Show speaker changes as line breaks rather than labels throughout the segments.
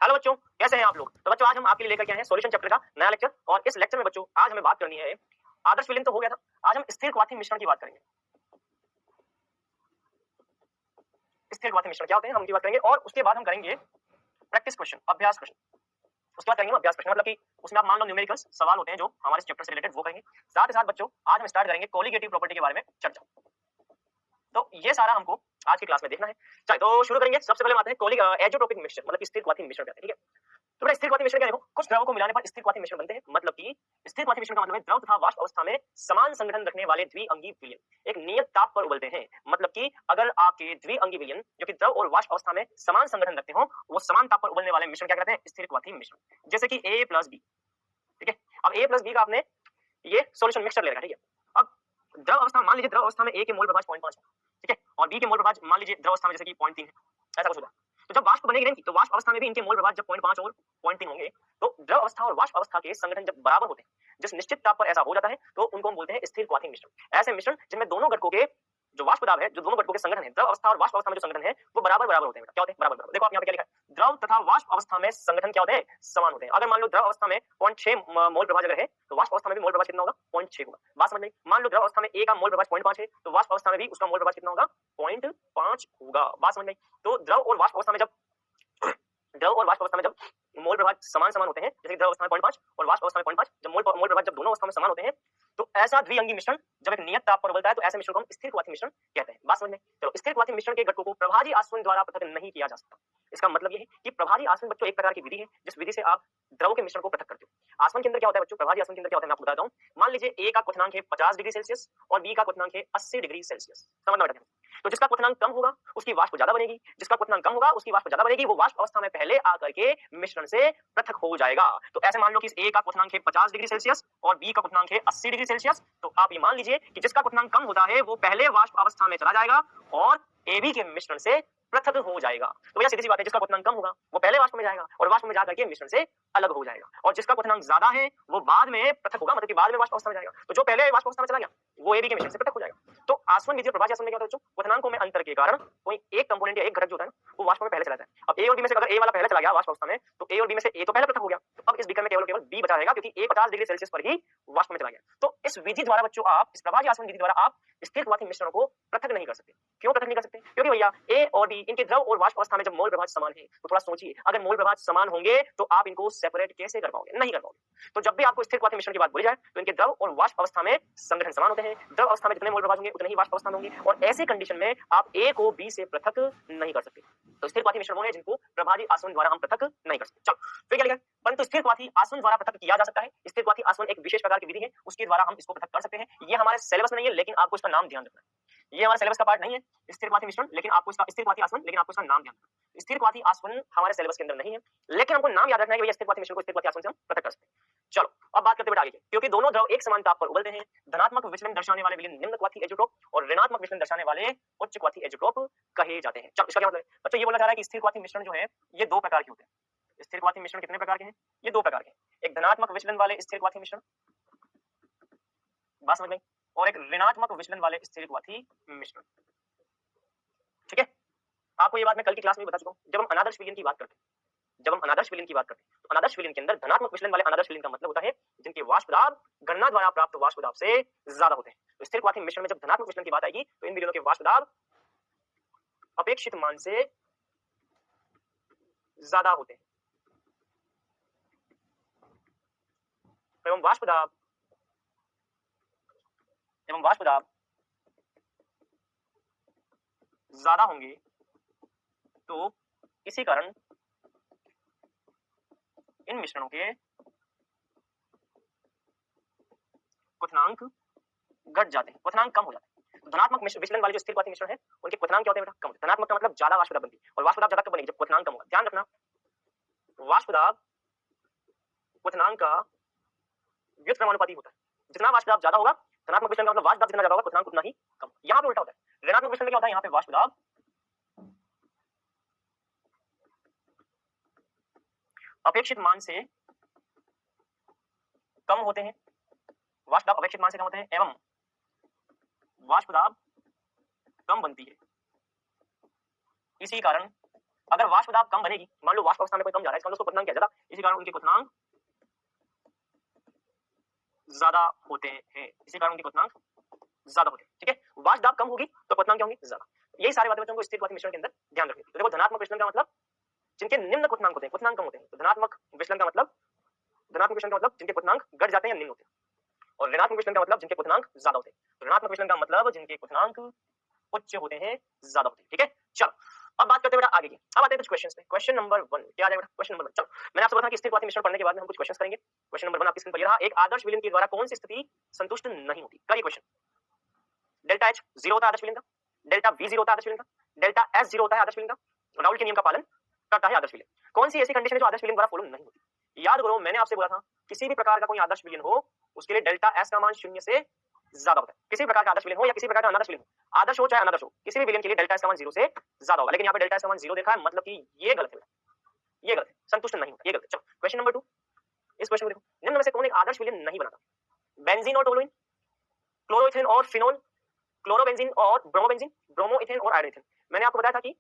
Hello बच्चों, कैसे हैं आप लोग। तो बच्चों आज हम आपके लिए लेकर के आए हैं सॉल्यूशन चैप्टर का नया लेक्चर। और इस लेक्चर में बच्चों आज हमें बात करनी है, आदर्श विलीन तो हो गया था, आज हम स्थिर क्वाथी मिश्रण की बात करेंगे। स्थिर क्वाथी मिश्रण क्या होते हैं हम उनकी बात करेंगे, और उसके बाद हम करेंगे प्रैक्टिस क्वेश्चन, अभ्यास प्रश्न। उसके बाद करेंगे अभ्यास प्रश्न, मतलब कि उसमें आप मान लो न्यूमेरिकल्स सवाल होते हैं जो हमारे इस चैप्टर से रिलेटेड, वो करेंगे। साथ ही साथ बच्चों आज हम स्टार्ट करेंगे कोलिगेटिव प्रॉपर्टी के बारे में चर्चा। तो ये सारा हमको आज की क्लास में देखना है। चलिए तो शुरू करेंगे। सबसे पहले आते हैं एजोट्रोपिक मिश्रण, मतलब स्थिर क्वाथी मिश्रण कहते हैं। ठीक है, तो बेटा स्थिर क्वाथी मिश्रण क्या, देखो कुछ द्रवों को मिलाने पर स्थिर क्वाथी मिश्रण बनते हैं। मतलब कि स्थिर क्वाथी मिश्रण का मतलब है द्रव तथा वाष्प अवस्था में समान संगठन रखने वाले द्विअंगी विलयन एक नियत ताप पर उबलते हैं। मतलब कि अगर आपके द्विअंगी विलयन जो कि द्रव और वाष्प अवस्था में समान संगठन रखते हो, वो समान ताप पर उबलने वाले मिश्रण क्या कहते हैं, स्थिर क्वाथी मिश्रण। जैसे कि A प्लस बी। ठीक है, अब A प्लस बी का आपने ये सॉल्यूशन मिक्सचर ले रखा। ठीक है, अब द्रव अवस्था मान लीजिए, द्रव अवस्था में A के मोल प्रभाज 0.5 है। ठीक है, और B के मोल प्रभाज मान लीजिए द्रव अवस्था में जैसे कि 0.3 है, ऐसा कुछ होगा। तो जब वाष्प बनेगी नहीं, तो वाष्प अवस्था में भी इनके मोल प्रभाज जब 0.5 और 0.3 होंगे, तो द्रव अवस्था और वाष्प अवस्था के संगठन जब बराबर होते हैं, जिस निश्चित ताप पर ऐसा हो जाता है, तो उनको हम बोलते हैं स्थिर क्वाथी मिश्रण। ऐसे मिश्रण जिनमें दोनों घटकों के जो वाष्प दाब है, जो दोनों घटकों के संगठन है, द्रव अवस्था और वाष्प अवस्था में जो संगठन है वो बराबर बराबर होते हैं। क्या होते हैं? बराबर बराबर। देखो आप यहाँ पे क्या लिखा है, द्रव तथा वाष्प अवस्था में संगठन क्या होते हैं, समान होते हैं। अगर मान लो द्रव अवस्था में 0.6 मोल प्रभाज अगर है, तो वाष्प अवस्था में भी मोल प्रभाज कितना होगा, 0.6 होगा। बात समझ में आई? मान लो द्रव अवस्था में A का मोल प्रभाज 0.5 है, तो वाष्प अवस्था में भी उसका मोल प्रभाज कितना होगा, 0.5 होगा। बात समझ में आई? तो द्रव और वाष्प अवस्था में जब मोल प्रभाज समान समान होते हैं, जैसे द्रव अवस्था में 0.5 और वाष्प अवस्था में 0.5, जब मोल प्रभाज जब दोनों अवस्था में समान होते हैं, तो ऐसा द्विअंगी मिश्रण जब एक नियत ताप पर उबलता है, तो ऐसे मिश्रण को हम स्थिर क्वाथी मिश्रण कहते हैं। बात समझ में? चलो, स्थिर क्वाथी मिश्रण के घटकों को प्रभाजी आसवन द्वारा पृथक नहीं किया जा सकता। इसका मतलब ये है कि प्रभाजी आसवन बच्चों एक प्रकार की विधि है जिस विधि से आप द्रव के मिश्रण को पृथक करते हो। आसवन के अंदर क्या होता है बच्चों, प्रभाजी आसवन के अंदर क्या होता है मैं आपको बताता हूँ। मान लीजिए A का क्वथनांक है 50 डिग्री सेल्सियस और B का क्वथनांक है 80 डिग्री सेल्सियस। समझना बेटा, तो जिसका क्वथनांक कम होगा उसकी वाष्प ज्यादा बनेगी, जिसका क्वथनांक कम होगा उसकी वाष्प ज्यादा बनेगी, वो वाष्प अवस्था में पहले आकर के मिश्रण से पृथक हो जाएगा। तो ऐसे मान लो कि A का क्वथनांक है 50 डिग्री सेल्सियस और B का क्वथनांक है 80 डिग्री सेल्सियस, तो आप ये मान लीजिए कि जिसका क्वथनांक कम होता है वो पहले वाष्प अवस्था में चला जाएगा और AB के मिश्रण से पृथक हो जाएगा। तो भैया सीधी सी बात है, जिसका क्वथनांक कम होगा वो पहले वाष्प में जाएगा और वाष्प में जाकर के मिश्रण से अलग हो जाएगा, और जिसका क्वथनांक ज्यादा है वो बाद में पृथक होगा, मतलब कि बाद में वाष्प अवस्था में जाएगा। तो जो पहले वाष्प अवस्था में चला गया वो AB के मिश्रण से पृथक हो जाएगा। तो आसवन विधि और प्रभाजी आसवन में क्या होता है बच्चों, क्वथनांकों में अंतर के कारण कोई एक कंपोनेंट या एक घटक जो होता है ना, वो वाष्प में पहले चला जाता है। अब A और B में से अगर A वाला पहले चला गया वाष्प अवस्था में, तो A और B में से A तो पहले पृथक हो गया, तो अब इस बीकर में केवल B बचा रहेगा, क्योंकि A 50 डिग्री सेल्सियस पर ही वाष्प में चला गया। तो इस विधि द्वारा बच्चों, आप इस प्रभाजी आसवन विधि द्वारा आप स्थिर क्वाथी मिश्रणों को पृथक नहीं कर सकते। क्यों पृथक नहीं कर सकते? क्योंकि भैया A और B इनके द्रव और वाष्प अवस्था में जब मोल प्रभाज समान है, तो थोड़ा सोचिए, अगर मोल प्रभाज समान होंगे तो आप इनको सेपरेट कैसे कर पाओगे? नहीं कर पाओगे। तो जब भी आपको स्थिर क्वाथी मिश्रण की बात बोली जाए, तो इनके द्रव और वाष्प अवस्था में संगठन समान होते हैं। द्रव अवस्था में जितने मोल प्रभाज होंगे उतने ही वाष्प अवस्था में होंगे, और ऐसी कंडीशन में आप A को B से पृथक नहीं कर सकते। तो स्थिर क्वाथी मिश्रण वो है जिनको प्रभाजी आसवन द्वारा हम पृथक नहीं कर सकते। चलो फिर क्या लिखा है, परंतु स्थिर क्वाथी आसवन द्वारा पृथक किया जा सकता है। स्थिर क्वाथी आसवन एक विशेष प्रकार की विधि है, उसके द्वारा हम इसको पृथक कर सकते हैं। ये हमारे सिलेबस में नहीं है, लेकिन आपको इसका नाम ध्यान रखना है। ये हमारे सिलेबस का पार्ट नहीं है स्थिर क्वाथी मिश्रण, लेकिन आपको इसका स्थिर क्वाथी आसवन, लेकिन आपको इसका नाम ध्यान रखना है। स्थिर क्वाथी आसवन हमारे सिलेबस के अंदर नहीं है, लेकिन हमको नाम याद रखना है कि भैया स्थिर क्वाथी मिश्रण को स्थिर क्वाथी आसवन से हम पृथक कर सकते हैं। चलो अब बात करते हैं बेटा आगे की, क्योंकि दोनों द्रव एक समान ताप पर उबलते हैं, धनात्मक विचलन दर्शाने वाले विलयन निम्न क्वाथी एजोट्रोप और ऋणात्मक विचलन दर्शाने वाले उच्च क्वाथी एजोट्रोप कहे जाते हैं। चलो इसका क्या मतलब है बच्चों, ये बोला जा रहा है कि स्थिर क्वाथी मिश्रण जो है ये दो प्रकार के होते हैं। स्थिर क्वाथी मिश्रण कितने प्रकार के हैं? ये दो प्रकार के हैं। एक धनात्मक विचलन वाले स्थिर क्वाथी मिश्रण, बात समझ में, और एक ऋणात्मक विचलन वाले स्थिर क्वाथी मिश्रण। ठीक है, आपको ये बात मैं कल की क्लास में बता चुका हूं। जब हम अनादर्श विलयन की बात करते हैं, तो अनादर्श विलयन के अंदर धनात्मक विचलन वाले अनादर्श विलयन का मतलब होता है जिनके वाष्प दाब गणना द्वारा प्राप्त वाष्प दाब से ज्यादा होते हैं। तो स्थिर क्वाथी मिश्रण में जब धनात्मक विचलन की बात आएगी, तो इन विलयनों के वाष्प दाब अपेक्षित मान से ज्यादा होते हैं एवं वाष्प दाब ज्यादा होंगे, तो इसी कारण इन मिश्रणों के क्वथनांक घट जाते हैं, क्वथनांक कम हो जाते हैं। तो धनात्मक विचलन वाले जो स्थिर क्वाथी मिश्रण है उनके क्वथनांक क्या होते हैं बेटा, कम होते हैं। धनात्मक का मतलब ज्यादा वाष्प दाब बनती है, और वाष्प दाब ज्यादा कब बनेगी, जब क्वथनांक कम होगा। ध्यान रखना, वाष्प दाब क्वथनांक का व्युत्क्रमानुपाती होता है। जितना वाष्प दाब ज्यादा होगा, धनात्मक विचलन का मतलब वाष्प दाब जितना ज्यादा होगा क्वथनांक उतना ही कम। यहाँ पे उल्टा होता है, ऋणात्मक विचलन में क्या होता है, यहाँ पे वाष्प दाब अपेक्षित मान से कम होते हैं, वाष्प दाब अपेक्षित मान से कम होते हैं एवं वाष्प दाब कम बनती है। इसी कारण अगर वाष्प दाब कम बनेगी, मान लो वाष्प अवस्था में कोई कम जा रहा है, इसका मतलब उसको क्वथनांक क्या ज्यादा, इसी कारण उनके क्वथनांक ज्यादा होते हैं, इसी कारण उनके क्वथनांक ज्यादा होते हैं। ठीक है, वाष्प दाब कम होगी तो क्वथनांक क्या होंगे, ज्यादा। यही सारी बातें बच्चों को स्थिरवाती मिश्रण के अंदर ध्यान रखनी है। तो देखो धनात्मक विचलन का मतलब जिनके निम्न क्वथनांक होते हैं, क्वथनांक कम होते हैं। तो धनात्मक विचलन का मतलब जिनके क्वथनांक घट जाते हैं या निम्न होते हैं, और ऋणात्मक विचलन का मतलब जिनके क्वथनांक ज्यादा होते हैं। तो ऋणात्मक विचलन का मतलब जिनके क्वथनांक उच्च होते हैं, ज्यादा होते हैं। ठीक है, चलो अब बात करते हैं बेटा आगे की। अब आते हैं कुछ क्वेश्चंस पे। क्वेश्चन नंबर 1 क्या आ जाएगा? क्वेश्चन नंबर 1 चलो मैंने आपसे बताया कि स्थिरवाती मिश्रण पढ़ने के बाद में हम कुछ क्वेश्चंस करेंगे। क्वेश्चन नंबर 1 आपकी स्क्रीन पर ये रहा। एक आदर्श विलयन के द्वारा कौन सी स्थिति संतुष्ट नहीं होती? करिए क्वेश्चन। डेल्टा एच 0 होता है आदर्श विलयन का, डेल्टा वी 0 होता है आदर्श विलयन का, डेल्टा एस 0 होता है आदर्श विलयन का। राउल के नियम का पालन करता है आदर्श विलयन। कौन सी ऐसी कंडीशन है जो आदर्श विलयन द्वारा फॉलो नहीं होती? याद करो मैंने आपसे बोला था किसी भी प्रकार का कोई आदर्श विलयन हो उसके लिए डेल्टा एस का मान 0 से ज्यादा होता है। किसी प्रकार का आदर्श विलयन हो या किसी प्रकार का अनादर्श विलयन हो, आदर्श हो चाहे अनादर्श हो, किसी भी विलयन के लिए डेल्टा एस का मान 0 से ज्यादा होगा। लेकिन यहाँ पे डेल्टा एस का मान 0 देखा है, मतलब कि ये गलत है, ये गलत है, संतुष्ट नहीं होता, ये गलत है। चलो क्वेश्चन नंबर 2, इस क्वेश्चन में देखो निम्न में से कौन एक आदर्श विलयन नहीं बनाता? बेंजीन और टोलुइन, क्लोरोइथेन और फिनोल, क्लोरोबेंजीन और ब्रोमोबेंजीन, ब्रोमोइथेन और आयोडीन। मैंने आपको बताया था कि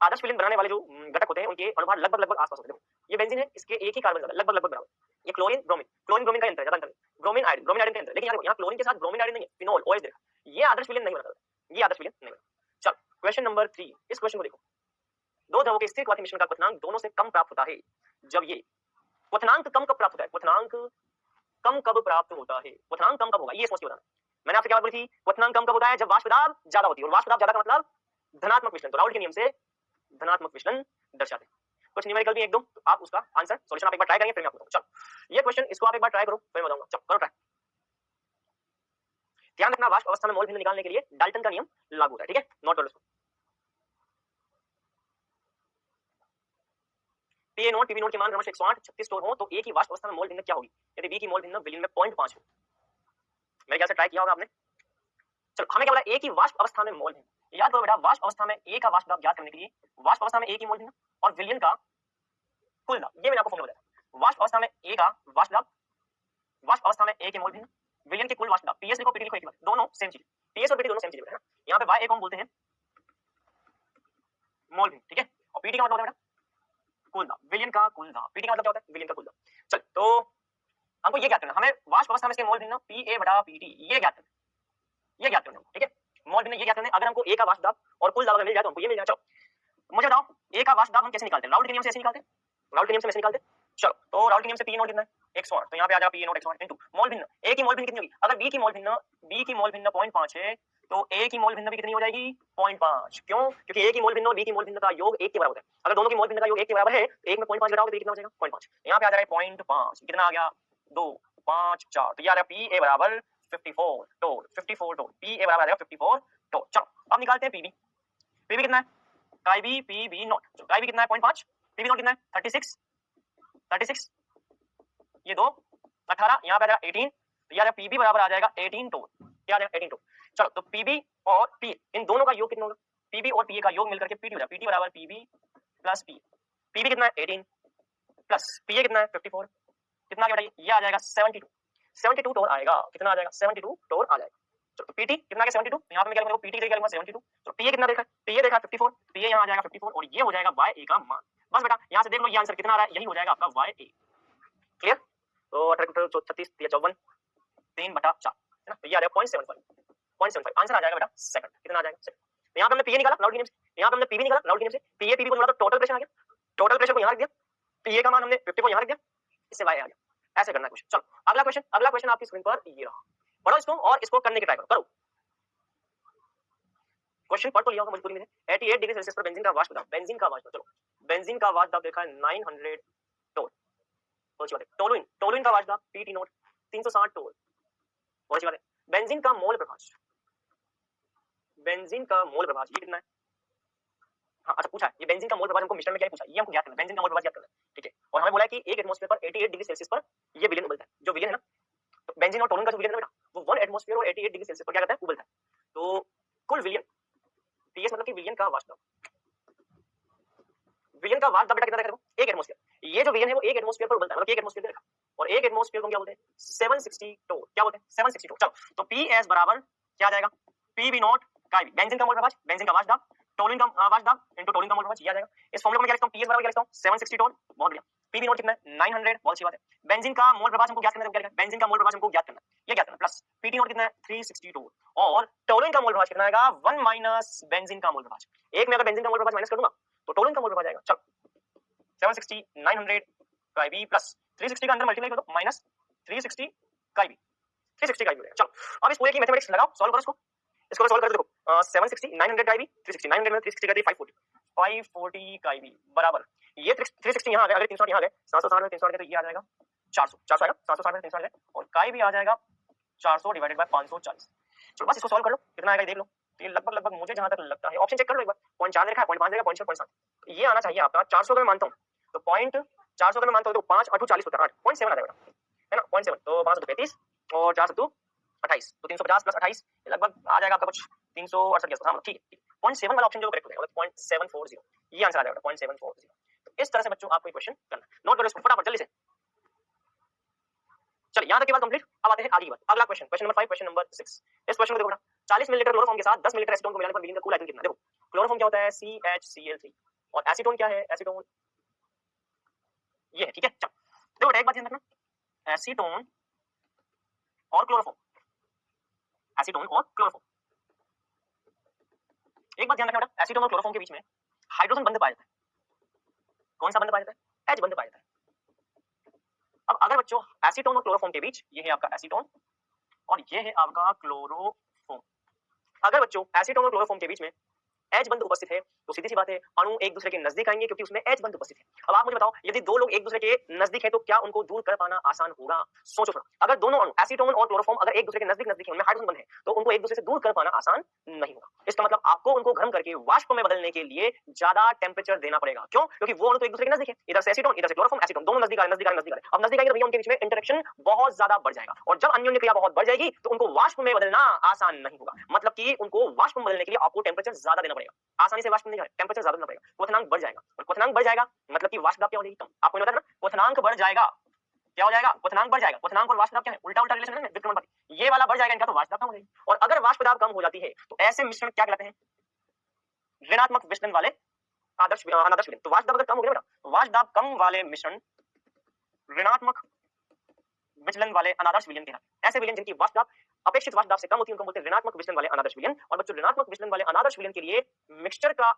आदर्श विलयन बनाने वाले जो घटक होते हैं उनके अनुभार लगभग आसपास होते हैं। ये बेंजीन है, इसके एक ही कार्बन ज्यादा, लगभग बराबर। ये क्लोरीन ब्रोमीन का अंतर है, ज्यादा अंतर नहीं। ब्रोमीन आयोडीन का अंतर है। लेकिन यहाँ क्लोरीन के साथ ब्रोमीन आयोडीन नहीं है, फिनोल ओएच देखा। ये आदर्श विलयन नहीं बनाता, ये आदर्श विलयन नहीं बनाता। चलो क्वेश्चन नंबर 3, इस क्वेश्चन को देखो। दो द्रवों के स्थिरवाती मिश्रण का क्वथनांक दोनों से कम प्राप्त होता है जब ये क्वथनांक कम कब प्राप्त होता है? क्वथनांक कम कब प्राप्त होता है? क्वथनांक कम कब होगा ये सोच के बताना। मैंने आपसे क्या बोली थी? क्वथनांक कम कब होता है? जब वाष्प दाब ज्यादा होती है, और वाष्प दाब ज्यादा का मतलब धनात्मक विचलन। तो राउल के नियम से धनात्मक विचलन दर्शाते हैं। कुछ न्यूमेरिकल भी एक दो, तो आप उसका आंसर सॉल्यूशन आप एक बार ट्राई करेंगे, फिर मैं आपको बताऊंगा। चलो ये क्वेश्चन इसको आप एक बार ट्राई करो, फिर मैं बताऊंगा। चलो करो ट्राई। ध्यान रखना वाष्प अवस्था में मोल भिन्न निकालने के लिए डाल्टन का नियम लागू होता है। ठीक है, नोट कर लो। पीए नोट पीबी नोट के मान क्रमशः 108 36 स्टोर हो तो ए की वाष्प अवस्था में मोल भिन्न क्या होगी? यदि बी की मोल भिन्न विलीन में 0.5 हो। मेरे ख्याल से ट्राई किया होगा आपने। चलो हमें क्या बोला? ए की वाष्प अवस्था में मोल भिन्न। याद करो बेटा, वाष्प अवस्था में ए का वाष्प दाब ज्ञात करने के लिए वाष्प अवस्था में ए की मोल भिन्न और विलयन का कुल दाब, ये मैंने आपको फॉर्मूला बताया। वाष्प अवस्था में ए का वाष्प दाब, वाष्प अवस्था में ए के मोल भिन्न, विलयन के कुल वाष्प दाब। पीएस लिखो पीटी लिखो, एक ही बात, दोनों सेम चीज। पीएस और पीटी दोनों सेम चीज है ना। यहाँ पे वाई ए को हम बोलते हैं मोल भिन्न, ठीक है, और पीटी का मतलब होता है बेटा कुल दाब, विलयन का कुल दाब। पीटी का मतलब क्या होता है? विलयन का कुल दाब। चल तो हमको ये ज्ञात करना, हमें वाष्प अवस्था में इसके मोल भिन्न पीए बटा पीटी ये ज्ञात करना, ये ज्ञात करना। ठीक है, मोल भिन्न ये ज्ञात करना। अगर हमको ए का वाष्प दाब और कुल दाब अगर मिल जाए तो हमको ये मिल जाए। चलो मुझे बताओ ए का वाष्प दाब हम कैसे निकालते हैं? राउल के नियम से ऐसे निकालते हैं, राउल के नियम से ऐसे निकालते हैं। चलो तो राउल के नियम से पी नोट कितना है? 108, तो यहाँ पे आ जाएगा पी नोट 108 इनटू मोल भिन्न। ए की मोल भिन्न कितनी होगी? अगर बी की मोल भिन्न 0.5 है तो ए की मोल भिन्न भी कितनी हो जाएगी? 0.5। क्यों? क्योंकि ए की मोल भिन्न और बी की मोल भिन्न का योग 1 के बराबर है। अगर दोनों की मोल भिन्न का योग 1 के बराबर है तो 1 में 0.5 घटाओगे तो कितना हो जाएगा? 0.5। यहाँ पे आ जाएगा 0.5, कितना आ गया? 2 5 4, तो ये आ रहा पी ए बराबर 54 टोल, 54 टोल, पी ए बराबर आ जाएगा 54 टोल। चलो अब निकालते हैं पीबी। पीबी कितना है? काई बी पीबी नॉट, काई बी कितना है? 0.5, पीबी नॉट कितना है? 36, ये 2 18, यहाँ पे आ जाएगा 18, तो यार पीबी बराबर आ जाएगा 18 टोल, क्या आ जाएगा? 18 टोल। चलो तो पीबी और पी इन दोनों का योग कितना होगा? पीबी और पीए का योग मिलकर के पीटी हो जाएगा। पीटी बराबर पीबी प्लस पी। पीबी कितना है? 18 प्लस पीए कितना है? 54, कितना आ गया? ये आ जाएगा 72 टोल आएगा। कितना आ जाएगा? 72 टोल आ जाएगा। चलो तो पीटी कितना आ गया? 72। यहाँ पे मैं क्या लूंगा? पीटी क्या लूंगा? 72। तो पीए कितना देखा? पीए देखा 54, पीए यहाँ आ जाएगा 54 और ये हो जाएगा वाई ए का मान। बस बेटा यहाँ से देख लो ये आंसर कितना आ रहा है, यही हो जाएगा आपका वाई ए। क्लियर? तो 18 36 54 3/4 है ना, तो ये आ जाएगा 0.75 आंसर आ जाएगा बेटा सेकंड। कितना आ जाएगा? सेकंड। तो यहाँ पे हमने पीए निकाला राउल के नियम से, यहाँ पे हमने पीबी निकाला राउल के नियम से। पीए पीबी को जोड़ा तो टोटल प्रेशर आ गया, टोटल प्रेशर को यहाँ रख दिया, पीए का मान हमने 50 को यहाँ रख दिया, इससे वाई आ गया। ऐसे करना है क्वेश्चन। चलो अगला क्वेश्चन आपकी स्क्रीन पर ये रहा, पढ़ो इसको और इसको करने की ट्राई करो। क्वेश्चन पढ़ तो लिया होगा मजबूरी में। 88 डिग्री सेल्सियस पर बेंजीन का वाष्प दाब, बेंजीन का वाष्प, चलो बेंजीन का वाष्प दाब देखा है 900 टोल। बहुत अच्छी बात है। टोलुइन का वाष्प दाब पीटी नोट 360 टोल। बहुत अच्छी बात है। बेंजीन का मोल प्रभाज, बेंजीन का मोल प्रभाज ये कितना है? हाँ अच्छा पूछा है, ये बेंजीन का मोल प्रभाज हमको मिश्रण में क्या पूछा, ये हमको ज्ञात करना है। बेंजीन का मोल प्रभाज ज्ञात करना है, ठीक है। और हमें बोला है कि एक एटमॉस्फेयर पर 88 डिग्री सेल्सियस पर ये विलयन उबलता है। जो विलयन है ना, तो बेंजीन और टोलुइन का जो विलयन है बेटा, वो 1 एटमॉस्फेयर और 88 डिग्री सेल्सियस पर क्या करता है? उबलता है। तो कुल विलयन पीएस मतलब कि विलयन का वाष्प दाब, विलयन का वाष्प दाब बेटा कितना देखा? एक एटमॉस्फेयर। ये जो विलयन है वो एक एटमॉस्फेयर पर उबलता है, मतलब एक एटमॉस्फेयर देखा। और एक एटमॉस्फेयर को क्या बोलते हैं? 760 टोल। क्या बोलते हैं? 760 टोल। चलो तो पीएस बराबर क्या आ जाएगा? पीबी नॉट काई बी, बेंजीन का मोल प्रभाज, बेंजीन का वाष्प दाब टोलुइन का वाष्प दाब इनटू टोलुइन का मोल प्रभाव, ये आ जाएगा। इस फॉर्मूला को मैं क्या लिखता हूं, पीएस बराबर क्या लिखता हूं 760 टोल, बहुत बढ़िया। पीवी नोट कितना है 900, बहुत अच्छी बात है। बेंजीन का मोल प्रभाव हमको ज्ञात करना है, क्या लिखा है, बेंजीन का मोल प्रभाव हमको ज्ञात करना है, ये ज्ञात करना प्लस पीटी नोट कितना है 360 टोल, और टोलुइन का मोल प्रभाव कितना आएगा 1 माइनस बेंजीन का मोल प्रभाव। एक में अगर बेंजीन का मोल प्रभाव माइनस कर दूंगा तो टोलुइन का मोल प्रभाव आएगा। चलो 760 900 का आईबी प्लस 360 का अंदर मल्टीप्लाई कर दो माइनस 360 का आईबी, 360 का आईबी। चलो अब इस पूरे की मैथमेटिक्स लगाओ, सॉल्व करो इसको सॉल्व कर दो। देखो 760 900 का आईबी 360 900 में 360 का 540 का आईबी बराबर ये 360 यहाँ आ गया, अगर 360 यहाँ आ गए 760 में 360 तो ये आ जाएगा 400 आएगा, 760 में 360 और का भी आ जाएगा 400 डिवाइडेड बाय 540। चलो बस इसको सॉल्व कर लो, कितना आएगा देख लो। तो ये लगभग मुझे जहां तक लगता है, ऑप्शन चेक कर लो एक बार, 0.4 लिखा है, 0.5 देगा, 0.6 ये आना चाहिए आपका 400 का मैं मानता हूँ, तो 400 का मैं मानता हूँ, तो 5 8 40 होता है 8.7 आ जाएगा, है ना 0.7, तो 5 2 35 और 4 2 28, तो 350 प्लस 28 लगभग आ जाएगा आपका कुछ 368 के आसपास। ठीक है 0.7 वाला ऑप्शन जो करेक्ट हो जाएगा, मतलब 0.740 ये आंसर आ जाएगा 0.740। तो इस तरह से बच्चों आपको क्वेश्चन करना, नोट करो इसको फटाफट जल्दी से। चलिए यहाँ तक की बात कंप्लीट, अब आते हैं आगे की बात, अगला question, question number 5, question number 6। इस क्वेश्चन को देखो बेटा, 40 मिलीलीटर क्लोरोफॉर्म के साथ 10 मिलीलीटर एसीटोन को मिलाने पर विलीन का कुल आयतन कितना है। देखो क्लोरोफॉर्म क्या होता है CHCl3 और एसीटोन क्या है, एसीटोन ये है, ठीक है। चलो देखो बेटा एक बात ध्यान रखना, एसीटोन और क्लोरोफॉर्म, एसीटोन और क्लोरोफॉर्म, एक बात ध्यान रखना बेटा, एसीटोन और क्लोरोफॉर्म के बीच में हाइड्रोजन बंध पाया जाता है। कौन सा बंध पाया जाता है, H बंध पाया जाता है। अब अगर बच्चों एसीटोन और क्लोरोफॉर्म के बीच, ये है आपका एसीटोन और ये है आपका क्लोरोफॉर्म, अगर बच्चों एसीटोन और क्लोरोफॉर्म के बीच में एच बंध उपस्थित है तो सीधी सी बात है अणु एक दूसरे के नजदीक आएंगे क्योंकि उसमें एच बंध उपस्थित है। अब आप मुझे बताओ यदि दो लोग एक दूसरे के नजदीक है तो क्या उनको दूर कर पाना आसान होगा। सोचो थोड़ा, अगर दोनों अणु एसीटोन और क्लोरोफॉर्म अगर एक दूसरे के नजदीक नजदीक है, उनमें हाइड्रोजन बंध है, तो उनको एक दूसरे से दूर कर पाना आसान नहीं होगा। इसका मतलब आपको उनको गर्म करके वाष्प में बदलने के लिए ज्यादा टेम्परेचर देना पड़ेगा। क्यों? क्योंकि वो अणु तो एक दूसरे के नजदीक है, इधर से एसीटोन इधर से क्लोरोफॉर्म, एसीटोन दोनों नजदीक आ नजदीक आ नजदीक आ, अब नजदीक आएंगे तो भैया उनके बीच में इंटरेक्शन बहुत ज्यादा बढ़ जाएगा, और जब अन्योन्य क्रिया बहुत बढ़ जाएगी तो उनको वाष्प में बदलना आसान नहीं होगा। मतलब कि उनको वाष्प में बदलने के लिए आपको टेम्परेचर ज्यादा देना पड़ेगा, आसानी से वाष्प नहीं जाएगा, टेम्परेचर ज्यादा देना पड़ेगा, क्वथनांक बढ़ जाएगा, और क्वथनांक बढ़ जाएगा मतलब कि वाष्प दाब क्या हो जाएगी कम। आपको पता है ना, क्वथनांक बढ़ जाएगा, क्या हो जाएगा, क्वथनांक बढ़ जाएगा। क्वथनांक और वाष्प दाब क्या है, उल्टा उल्टा रिलेशन है ना, विक्रमानुपाती, ये वाला बढ़ जाएगा इनका तो वाष्प दाब कम हो जाएगी। और अगर वाष्प दाब कम हो जाती है तो ऐसे मिश्रण क्या कहलाते हैं, ऋणात्मक विचलन वाले आदर्श अनादर्श विलयन। तो वाष्प दाब अगर कम हो गया बेटा, वाष्प दाब कम वाले मिश्रण ऋणात्मक विचलन वाले अनादर्श विलयन कहलाते हैं। ऐसे विलयन जिनकी वाष्प दाब अपेक्षित वाष्प दाब से कम होती है उनको बोलते हैं ऋणात्मक विचलन वाले अनादर्श विलयन। और बच्चों ऋणात्मक विचलन वाले अनादर्श विलयन के लिए मिक्सचर का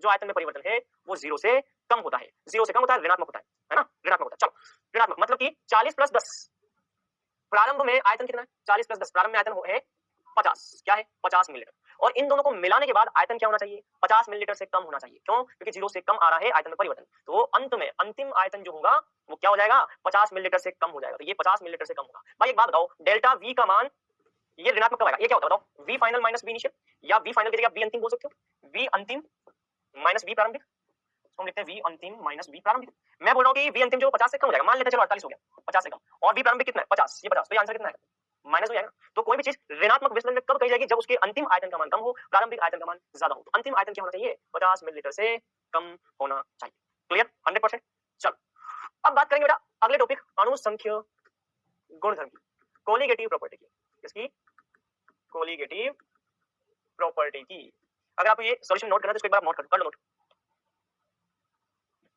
जो आयतन में परिवर्तन है वो 0 से कम होता है, 0 से कम होता है, ऋणात्मक होता है ना, ऋणात्मक होता है। चलो ऋणात्मक मतलब कि 40 प्लस 10, प्रारंभ में आयतन कितना है, 40 प्लस 10 प्रारंभ में आयतन है 50, क्या है 50 मिलीलीटर, और इन दोनों को मिलाने के बाद आयतन क्या होना चाहिए, 50 मिलीलीटर से कम होना चाहिए। क्यों? क्योंकि 0 से कम आ रहा है आयतन में परिवर्तन, तो अंत में अंतिम आयतन जो होगा वो क्या हो जाएगा, 50 मिलीलीटर से कम हो जाएगा। तो ये 50 मिलीलीटर से कम होगा। भाई एक बात बताओ, डेल्टा वी का मान ये ऋणात्मक कब आएगा, ये क्या होता है बताओ, V final minus V initial, या वी फाइनल की जगह वी अंतिम बोल सकते हो, वी अंतिम माइनस वी प्रारंभिक, हम लिखते हैं वी अंतिम माइनस वी प्रारंभिक। मैं बोल रहा हूँ कि वी अंतिम जो 50 से कम हो जाएगा, मान लेते हैं चलो 48 हो गया, 50 से कम, और वी प्रारंभिक कितना है 50, ये 50, तो ये आंसर कितना है माइनस हो जाएगा। तो कोई भी चीज ऋणात्मक विचलन में कब कही जाएगी, जब उसके अंतिम आयतन का मान कम हो, प्रारंभिक आयतन का मान ज्यादा हो। तो अंतिम आयतन क्या होना चाहिए, 50 मिलीलीटर से कम होना चाहिए। क्लियर 100%। चलो अब बात करेंगे बेटा अगले टॉपिक अणु संख्य गुणधर्म की, कोलिगेटिव प्रॉपर्टी की, किसकी, कोलिगेटिव प्रॉपर्टी की। अगर आप ये सॉल्यूशन नोट करना तो इसको एक बार नोट कर लो नोट।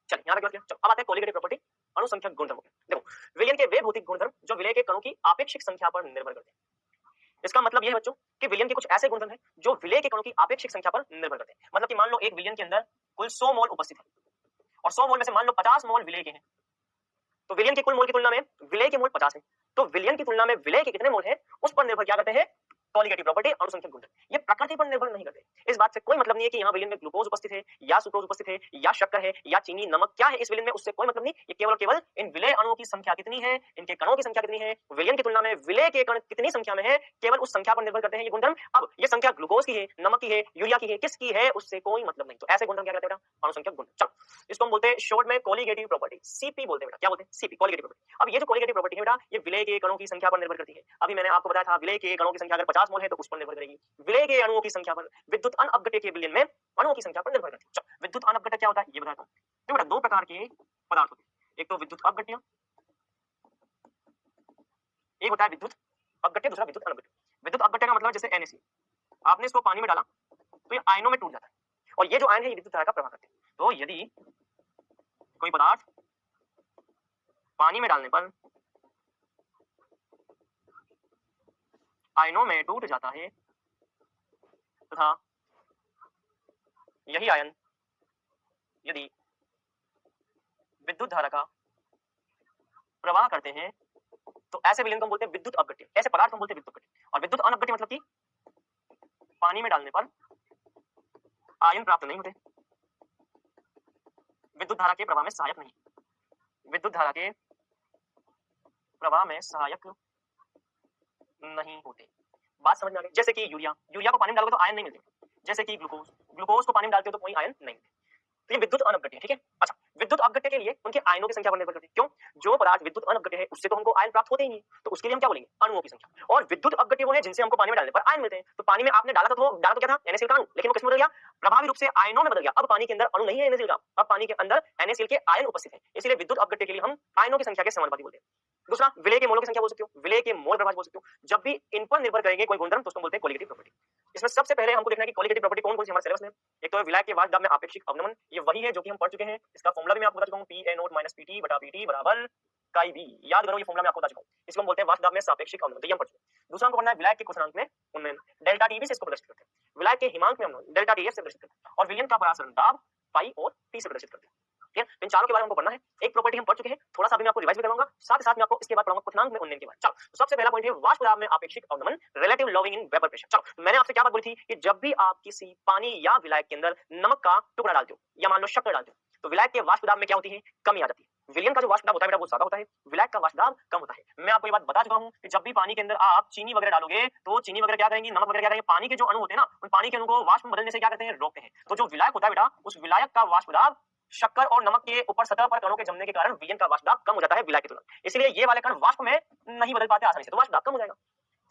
चलिए यहाँ तक चलो अब आते हैं कोलिगेटिव प्रॉपर्टी अणु संख्या गुणधर्म। देखो विलयन के वे भौतिक गुणधर्म जो विलय के कणों की आपेक्षिक संख्या पर निर्भर करते हैं। इसका मतलब यह है बच्चों कि विलयन के कुछ ऐसे गुणधर्म हैं जो विलय के कणों की आपेक्षिक संख्या पर निर्भर करते हैं। मतलब कि मान लो एक विलयन के अंदर कुल 100 मोल उपस्थित है और 100 मोल में से मान लो 50 मोल विलय के हैं, तो विलयन के कुल मोल की तुलना में विलय के मोल 50 है, तो विलयन की तुलना में विलय के कितने मोल है उस पर निर्भर क्या करते हैं, कोलिगेटिव प्रॉपर्टी अणु संख्या गुणधर्म। ये प्रकृति पर निर्भर नहीं करते। इस बात से कोई मतलब नहीं है कि यहाँ विलयन में ग्लूकोज उपस्थित है या सुक्रोज उपस्थित है या शक्कर है या चीनी नमक क्या है इस विलयन में, उससे कोई मतलब नहीं। ये केवल केवल इन विलय अणुओं की संख्या कितनी है, इनके कणों की संख्या कितनी है, विलयन की तुलना में विलय के कण कितनी संख्या में है, केवल उस संख्या पर निर्भर करते हैं ये गुणधर्म। अब ये संख्या ग्लूकोज की है, नमक की है, यूरिया की है, किसकी है उससे कोई मतलब नहीं। तो ऐसे गुणधर्म क्या कहते हैं अणु संख्या गुणधर्म। चलो इसको हम बोलते हैं शॉर्ट में कोलिगेटिव प्रॉपर्टी, सीपी बोलते हैं बेटा। क्या बोलते हैं, सीपी कोलिगेटिव प्रॉपर्टी। अब ये जो कोलिगेटिव प्रॉपर्टी है बेटा ये विलय के कणों की संख्या पर निर्भर करती है। अभी मैंने आपको बताया था विलय के कणों की संख्या अगर 50 मोल है तो उस पर निर्भर करेगी। विलय के अणुओं की संख्या पर, विद्युत अनअपघट्य के विलयन में अणुओं की संख्या पर निर्भर करती है। विद्युत अनअपघट्य क्या होता है ये बताता हूं। तो बेटा दो प्रकार के पदार्थ होते हैं, एक तो विद्युत अपघट्य, एक होता है विद्युत अपघट्य, दूसरा विद्युत अनअपघट्य। विद्युत अपघट्य का मतलब जैसे NaCl, आपने इसको पानी में डाला तो ये आयनों में टूट जाता है और ये जो आयन है ये विद्युत धारा का प्रवाह करते हैं। तो यदि कोई पदार्थ पानी में डालने पर आयनों में टूट जाता है तथा यही आयन यदि विद्युत धारा का प्रवाह करते हैं तो ऐसे विलयन को हम बोलते हैं विद्युत अपघट्य, ऐसे पदार्थ हम बोलते हैं विद्युत अपघट्य। और विद्युत अनअपघट्य मतलब कि पानी में डालने पर आयन प्राप्त नहीं होते, विद्युत धारा के प्रवाह में सहायक नहीं, विद्युत धारा के प्रवाह में सहायक नहीं होते। बात समझ में आ गई? जैसे कि यूरिया को पानी में डालोगे तो आयन नहीं मिलते, जैसे कि ग्लूकोज को पानी में डालते हो तो कोई आयन नहीं मिलते। तो ये विद्युत अनअपघट्य है, ठीक है। अच्छा, विद्युत अपघट्य के लिए उनके आयनों की संख्या पर निर्भर करती है। क्यों? जो पदार्थ विद्युत अनअपघट्य है उससे तो हमको आयन प्राप्त होते ही नहीं, तो उसके लिए हम क्या बोलेंगे? अणुओं की संख्या। और विद्युत अपघट्य वो है जिनसे हमको पानी में डालने पर आयन मिलते हैं। तो पानी में आपने डाला तो क्या था? NaCl का अणु, लेकिन वो किसमें बदल गया? प्रभावी रूप से आयनों में बदल गया। अब पानी के अंदर अणु नहीं है NaCl का, अब पानी के अंदर NaCl के आयन उपस्थित है। इसलिए विद्युत अपघट्य के लिए हम आयनों की संख्या के समानुपाती बोलते हैं। दूसरा, विलय के मोलों की संख्या बोल सकते हो, विलय के मोल प्रभाव बोल सकते हो। जब भी इन पर निर्भर करेंगे कोई गुणधर्म तो उसको बोलते हैं कोलिगेटिव प्रॉपर्टी। इसमें सबसे पहले हमको देखना है कि कोलिगेटिव प्रॉपर्टी कौन कौन सी हमारे सिलेबस में। एक तो है विलायक के वाष्प दाब में आपेक्षिक अवनमन, ये वही है जो कि हम पढ़ चुके हैं। इसका फॉर्मूला भी मैं आपको बता चुका हूं, PA0 - PT बटा PT बराबर काई बी। याद करो, ये फॉर्मूला मैं आपको बता चुका हूं। इसको हम बोलते हैं वाष्प दाब में सापेक्षिक अवनमन, तो ये हम पढ़ चुके हैं। दूसरा हमको पढ़ना है विलायक के क्वथनांक में उन्नयन, डेल्टा टीवी से इसको प्रदर्शित करते हैं। विलायक के हिमांक में हम डेल्टा टीएफ से प्रदर्शित करते हैं। और विलयन का परासरण दाब पाई और टी से प्रदर्शित करते हैं। ठीक है, इन चारों के बारे में हमको पढ़ना है। एक प्रॉपर्टी हम पढ़ चुके हैं, थोड़ा सा भी मैं आपको रिवाइज भी करवाऊंगा, साथ ही साथ मैं आपको इसके बाद पढ़ाऊंगा क्वथनांक में उन्नयन के बारे में। चलो, सबसे पहला पॉइंट है वाष्प दाब में आपेक्षिक अवनमन, रिलेटिव लॉविंग इन वेपर प्रेशर। चलो, मैंने आपसे क्या बात बोली थी कि जब भी आप किसी पानी या विलायक के अंदर नमक का टुकड़ा डालते हो या मान लो शक्कर डालते हो तो विलायक के वाष्प दाब में क्या होती है? कमी आ जाती है। विलयन का जो वाष्प दाब होता है बेटा वो ज्यादा होता है, विलायक का वाष्प दाब कम होता है। मैं आपको ये बात बता चुका हूं कि जब भी पानी के अंदर आप चीनी वगैरह डालोगे तो चीनी वगैरह क्या करेंगी, नमक वगैरह क्या करेंगे, पानी के जो अणु होते हैं ना उन पानी के अणु को वाष्प में बदलने से क्या करते हैं? रोकते हैं। तो जो विलायक होता है बेटा उस विलायक का वाष्प दाब शक्कर और नमक के ऊपर सतह पर कणों के जमने के कारण विलयन का वाष्प दाब कम हो जाता है विलायक की तुलना में। इसलिए ये वाले कण वाष्प में नहीं बदल पाते आसानी से, तो वाष्प दाब कम हो जाएगा।